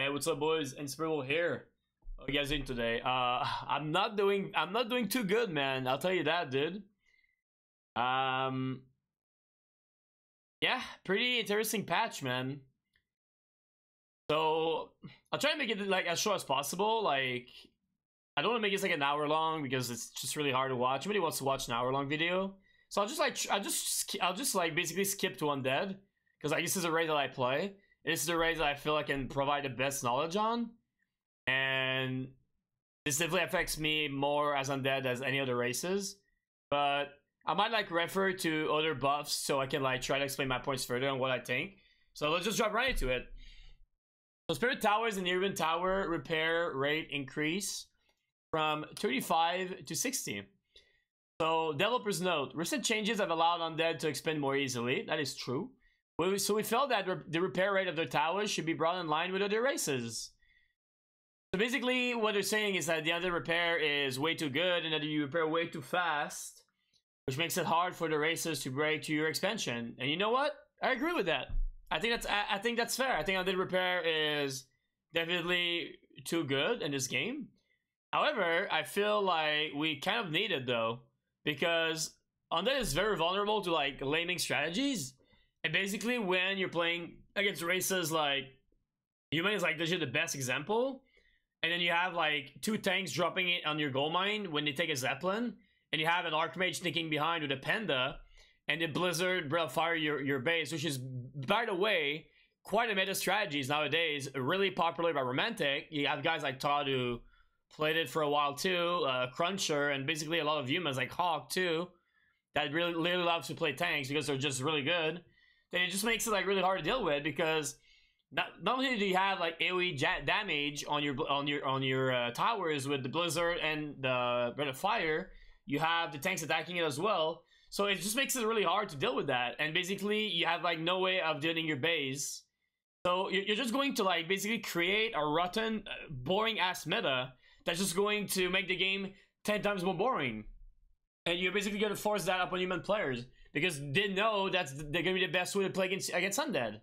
Hey, what's up, boys? Inspirable here. How you guys doing today? I'm not doing too good, man. I'll tell you that, dude. Yeah, pretty interesting patch, man. So I'll try to make it like as short as possible. Like, I don't want to make this like an hour long because it's just really hard to watch. Nobody wants to watch an hour long video. So I'll just like basically skip to Undead because like this is a raid that I play. This is a raid that I feel I can provide the best knowledge on, and this definitely affects me more as Undead as any other races. But I might like refer to other buffs so I can like try to explain my points further on what I think. So let's just drop right into it. So Spirit Towers and Urban Tower repair rate increase from 35 to 60. So developers note, recent changes have allowed Undead to expand more easily. That is true. So we felt that the repair rate of their towers should be brought in line with other races. So basically what they're saying is that the Undead repair is way too good and that you repair way too fast, which makes it hard for the races to break to your expansion. And you know what? I agree with that. I think that's fair. I think Undead repair is definitely too good in this game. However, I feel like we kind of need it though, because Undead is very vulnerable to like laming strategies. And basically when you're playing against races like Human is like legit the best example, and then you have like two tanks dropping it on your gold mine when they take a Zeppelin, and you have an Archmage sneaking behind with a Panda, and the Blizzard Breath of Fire your base, which is, by the way, quite a meta strategies nowadays, really popular by Romantic. You have guys like Todd who played it for a while too, Cruncher, and basically a lot of humans like Hawk too, that really loves to play tanks because they're just really good. Then it just makes it like really hard to deal with, because not only do you have like AoE damage on your towers with the Blizzard and the Breath of Fire, you have the tanks attacking it as well. So it just makes it really hard to deal with that. And basically you have like no way of dealing your base. So you're just going to like basically create a rotten, boring ass meta that's just going to make the game 10 times more boring. And you're basically going to force that upon human players, because they know they're going to be the best way to play against Undead.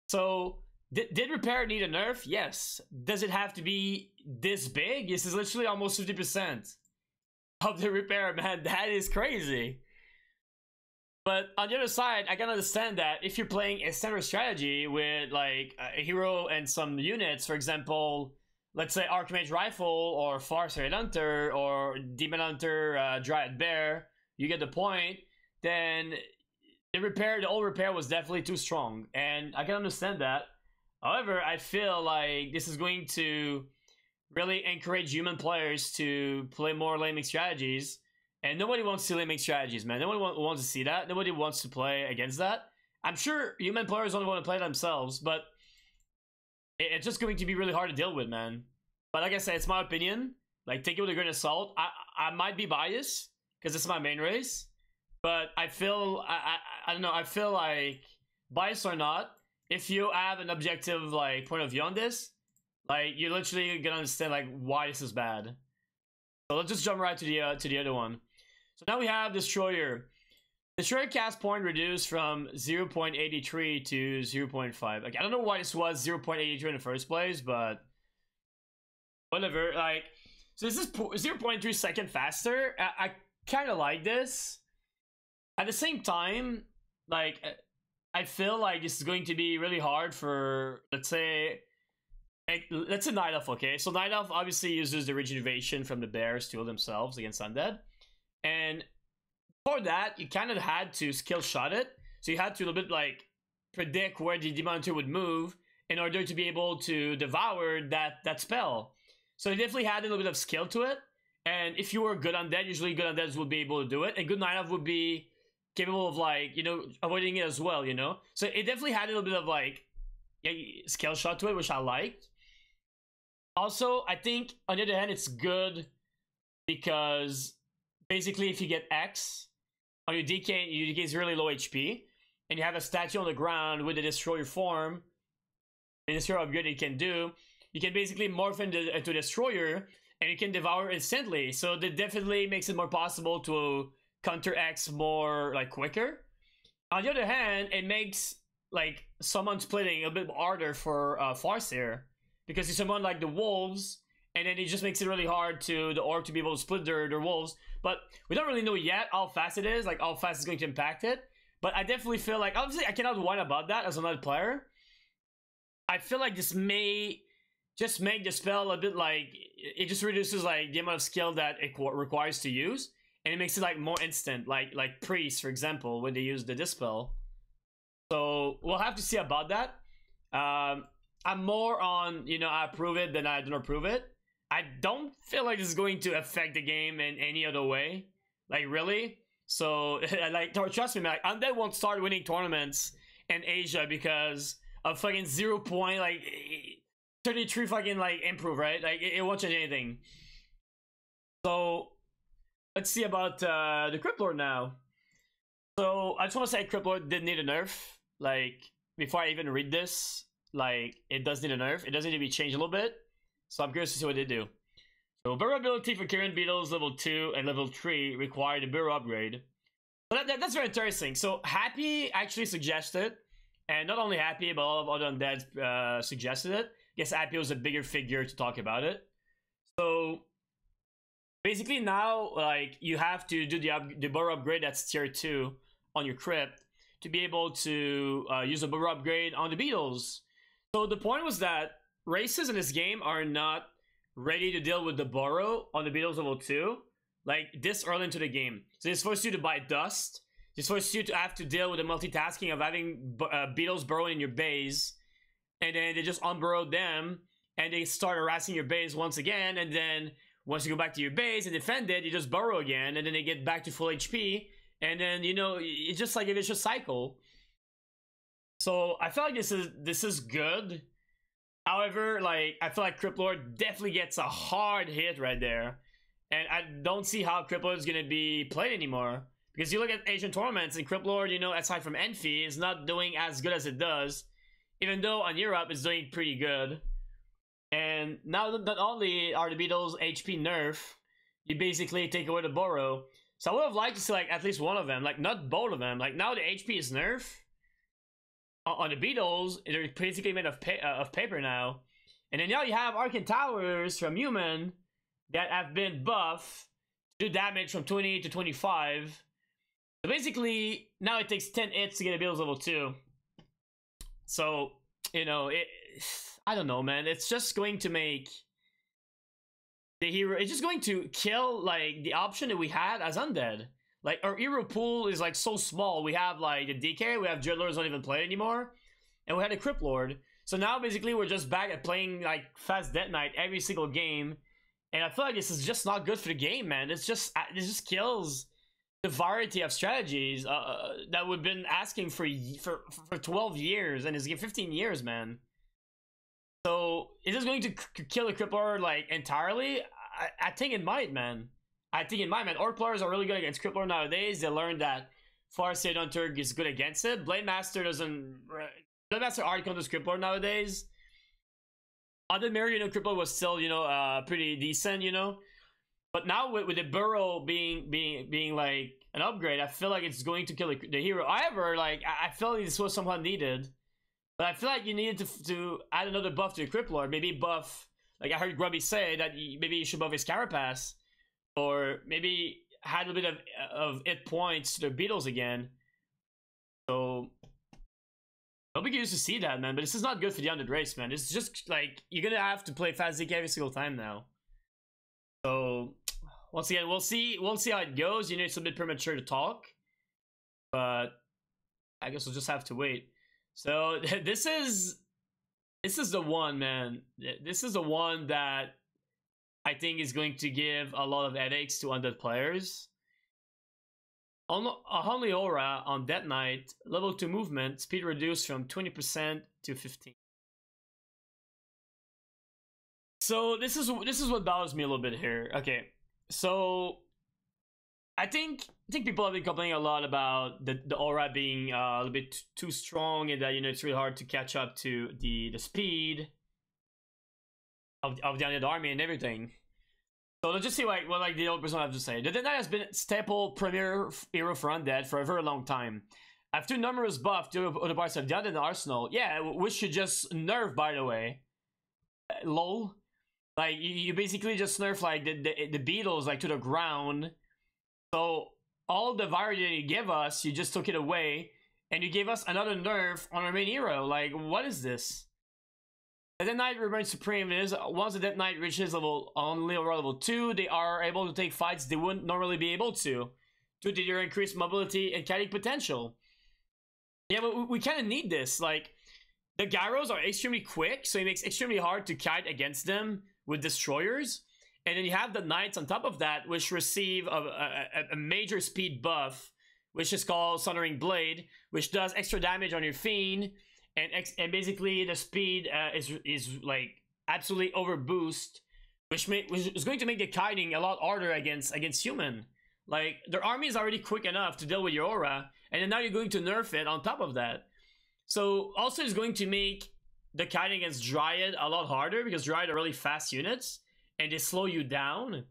So, did repair need a nerf? Yes. Does it have to be this big? This is literally almost 50% of the repair, man. That is crazy. But on the other side, I can understand that if you're playing a standard strategy with like a hero and some units, for example, let's say Archmage Rifle or Farsight Hunter or Demon Hunter Dryad Bear, you get the point, then the old repair was definitely too strong, and I can understand that. However, I feel like this is going to really encourage human players to play more laming strategies, and nobody wants to laming strategies, man. Nobody wants to see that. Nobody wants to play against that. I'm sure human players don't want to play themselves, but it's just going to be really hard to deal with, man. But like I said, it's my opinion. Like, take it with a grain of salt. I might be biased because this is my main race, but I feel I don't know. I feel like, biased or not, if you have an objective like point of view on this, like you're literally gonna understand like why this is bad. So let's just jump right to the other one. So now we have Destroyer. Destroyer cast point reduced from 0.83 to 0.5. Like, I don't know why this was 0.83 in the first place, but whatever. Like, so this is 0.3 seconds faster. I kind of like this. At the same time, like, I feel like this is going to be really hard for, let's say Night Elf, okay? So Night Elf obviously uses the regeneration from the bears to heal themselves against Undead. And for that, you kind of had to skill shot it. So you had to a little bit like predict where the Demon Hunter would move in order to be able to devour that spell. So it definitely had a little bit of skill to it. And if you were good Undead, usually good Undeads would be able to do it. And good Night Elf would be capable of like, you know, avoiding it as well, you know? So it definitely had a little bit of like, yeah, skill shot to it, which I liked. Also, I think on the other hand, it's good because basically if you get X on your DK is really low HP, and you have a statue on the ground with the Destroyer form, the Destroyer upgrade you can do, you can basically morph into Destroyer, and you can devour instantly. So that definitely makes it more possible to counter X more like quicker. On the other hand, it makes like summon splitting a bit harder for Farseer, because you summon like the wolves, and then it just makes it really hard to the orc to be able to split their wolves. But we don't really know yet how fast it is, like how fast it's going to impact it. But I definitely feel like, obviously I cannot whine about that as another player. I feel like this may just make the spell a bit like, it just reduces like the amount of skill that it requires to use, and it makes it like more instant, like priests, for example, when they use the dispel. So we'll have to see about that. I'm more on, you know, I approve it than I don't approve it. I don't feel like this is going to affect the game in any other way, like really. So like, trust me, man, like, Undead won't start winning tournaments in Asia because of fucking 0 point, like 33 fucking like improve, right? Like it won't change anything. So let's see about the Crypt Lord now. So I just want to say Crypt Lord did need a nerf. Like before I even read this, like it does need a nerf. It does need to be changed a little bit. So I'm curious to see what they do. So burrow ability for current beetles level 2 and level 3 require the burrow upgrade. So that's very interesting. So Happy actually suggested, and not only Happy, but all of other undead suggested it. I guess Happy was a bigger figure to talk about it. So basically now, like, you have to do the burrow upgrade that's tier 2 on your crypt to be able to use a burrow upgrade on the beetles. So the point was that races in this game are not ready to deal with the burrow on the beetles level 2 like this early into the game. So it's forced you to buy dust. It's forced you to have to deal with the multitasking of having beetles burrowing in your base, and then they just unburrow them and they start harassing your base once again, and then once you go back to your base and defend it, you just burrow again, and then they get back to full HP, and then, you know, it's just like a vicious cycle. So I feel like this is good. However, like, I feel like Crypt Lord definitely gets a hard hit right there. And I don't see how Crypt Lord is going to be played anymore. Because you look at Asian tournaments, and Crypt Lord, you know, aside from Envy, is not doing as good as it does. Even though on Europe, it's doing pretty good. And now, not only are the beetles HP nerf, you basically take away the burrow. So I would have liked to see, like, at least one of them. Like, not both of them. Like, now the HP is nerf. On the beetles, they're basically made of paper now. And then now you have Arcane Towers from Human that have been buffed to do damage from 20 to 25. So basically, now it takes 10 hits to get a beetles level 2. So, you know, I don't know, man. It's just going to make the hero... It's just going to kill, like, the option that we had as Undead. Like, our hero pool is, like, so small. We have, like, the DK, we have Dreadlords don't even play anymore, and we had a Crypt Lord. So now, basically, we're just back at playing, like, Fast Death Knight every single game, and I feel like this is just not good for the game, man. It just kills the variety of strategies that we've been asking for 12 years, and it's 15 years, man. So, is this going to kill a Crypt Lord, like, entirely? I think it might, man. I think in my mind, orc players are really good against Crypt Lord nowadays. They learned that Farsight Hunter is good against it. Blade Master doesn't... Blade Master already counters Crypt Lord nowadays. Other mirror, you know, Crypt Lord was still, you know, pretty decent, you know. But now with the burrow being like an upgrade, I feel like it's going to kill the hero. However, like, I feel like this was somewhat needed. But I feel like you needed to add another buff to the Crypt Lord. Maybe buff... Like, I heard Grubby say that maybe you should buff his Carapace. Or maybe had a bit of hit points to the beetles again. So I'll be curious to see that, man. But this is not good for the Undead race, man. It's just like you're gonna have to play Fast DK every single time now. So once again, we'll see how it goes. You know, it's a bit premature to talk, but I guess we'll just have to wait. So this is the one, man. This is the one that I think is going to give a lot of headaches to Undead players. Only Aura on Death Knight, level 2 movement, speed reduced from 20% to 15%. So this is what bothers me a little bit here. Okay, so I think people have been complaining a lot about the Aura being a little bit too strong, and that, you know, it's really hard to catch up to the speed of the Undead army and everything. So let's just see what like the old person have to say. The Dead Knight has been staple premier hero for Undead for a very long time. After numerous buff to other parts of the Undead arsenal, yeah, which should just nerf, by the way. lol. Like you basically just nerf like the beetles like to the ground. So all the variety that you give us, you just took it away, and you gave us another nerf on our main hero. Like, what is this? The Dead Knight remains supreme. It is once the Dead Knight reaches only over level 2, they are able to take fights they wouldn't normally be able to, due to their increased mobility and kiting potential. Yeah, but we kind of need this. Like, the gyros are extremely quick, so it makes it extremely hard to kite against them with destroyers. And then you have the knights on top of that, which receive a major speed buff, which is called Sundering Blade, which does extra damage on your fiend, and basically the speed is like absolutely over boost, which is going to make the kiting a lot harder against human. Like, their army is already quick enough to deal with your aura, and then now you're going to nerf it on top of that. So also it's going to make the kiting against Dryad a lot harder, because Dryad are really fast units and they slow you down.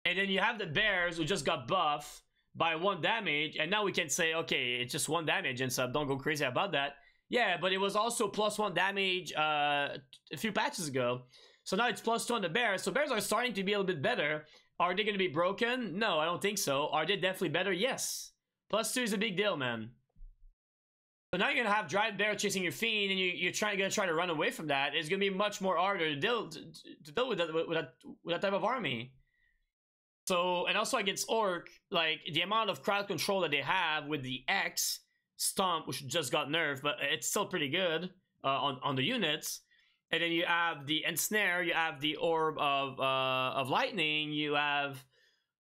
And then you have the bears who just got buffed by 1 damage, and now we can say, okay, it's just 1 damage and stuff, don't go crazy about that. Yeah, but it was also +1 damage a few patches ago, so now it's +2 on the bears. So bears are starting to be a little bit better. Are they going to be broken? No, I don't think so. Are they definitely better? Yes. +2 is a big deal, man. So now you're going to have Dryad Bear chasing your fiend, and you're going to try to run away from that. It's going to be much more harder to deal with that type of army. So, and also against Orc, like, the amount of crowd control that they have with the X Stomp, which just got nerfed, but it's still pretty good on the units. And then you have the Ensnare, you have the Orb of Lightning, you have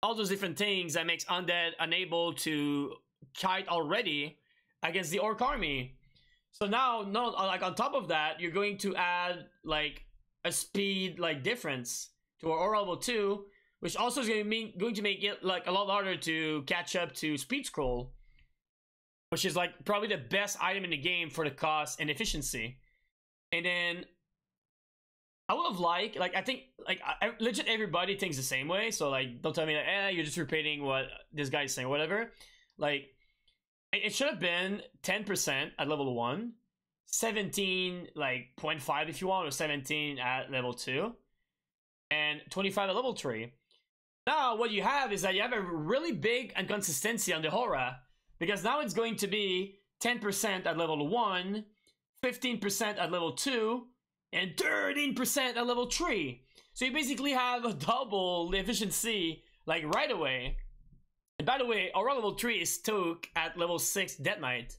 all those different things that makes Undead unable to kite already against the Orc army. So now, like, on top of that, you're going to add like a speed like difference to our aura level 2, which also is going to make it like a lot harder to catch up to Speed Scroll, which is like probably the best item in the game for the cost and efficiency. And then I would have liked, like, I think, like, legit everybody thinks the same way, so like, don't tell me that, you're just repeating what this guy is saying, whatever. Like, it should have been 10% at level 1, 17, like, 0.5 if you want, or 17 at level 2, and 25 at level 3. Now, what you have is that you have a really big inconsistency on the Hora, because now it's going to be 10% at level 1, 15% at level 2, and 13% at level 3. So you basically have a double the efficiency, like, right away. And by the way, our level 3 is stuck at level 6 Dead Knight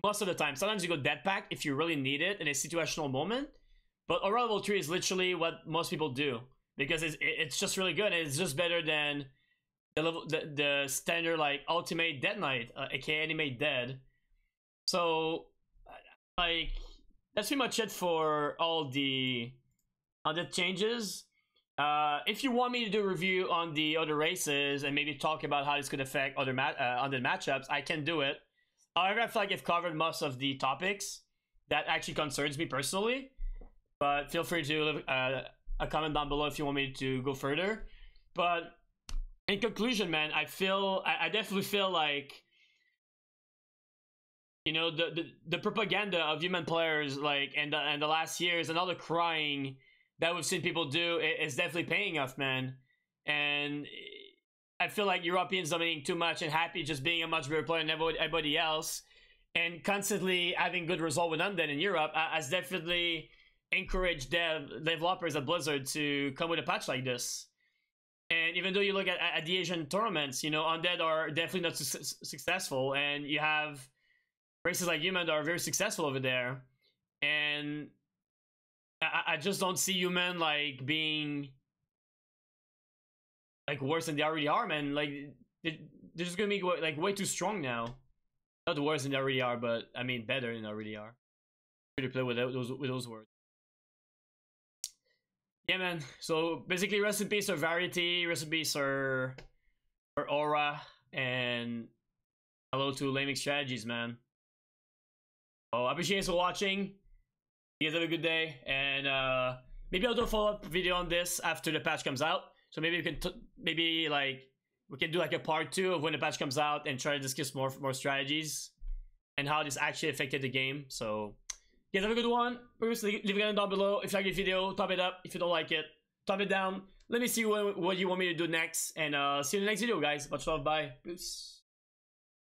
most of the time. Sometimes you go Dead Pack if you really need it in a situational moment, but our level 3 is literally what most people do, because it's just really good, and it's just better than the standard, like, ultimate Dead Knight, aka Animate Dead. So, like, that's pretty much it for all the changes. If you want me to do a review on the other races and maybe talk about how this could affect other Undead matchups, I can do it. However, I feel like I've covered most of the topics that actually concerns me personally, but feel free to leave a comment down below if you want me to go further. But in conclusion, man, I definitely feel like, you know, the propaganda of human players, like, and the last years and all the crying that we've seen people do is definitely paying off, man. And I feel like Europeans dominating too much and Happy just being a much better player than everybody else, and constantly having good result with Undead in Europe has definitely encouraged developers at Blizzard to come with a patch like this. And even though you look at the Asian tournaments, you know, Undead are definitely not successful, and you have races like Human that are very successful over there. And I just don't see Human, like, being, like, worse than they already are, man. Like, they're just gonna be, like, way too strong now. Not worse than they already are, but, I mean, better than they already are. To play with those words. Yeah, man. So basically, rest in peace or Variety, rest in peace or Aura, and hello to Laming Strategies, man. So I appreciate you for watching. You guys have a good day, and maybe I'll do a follow-up video on this after the patch comes out. So maybe we can we can do like a part 2 of when the patch comes out and try to discuss more strategies and how this actually affected the game. So Guys, have a good one. Please leave a comment down below. If you like the video, thumb it up. If you don't like it, thumb it down. Let me see what you want me to do next. And see you in the next video, guys. Much love. Bye. Peace.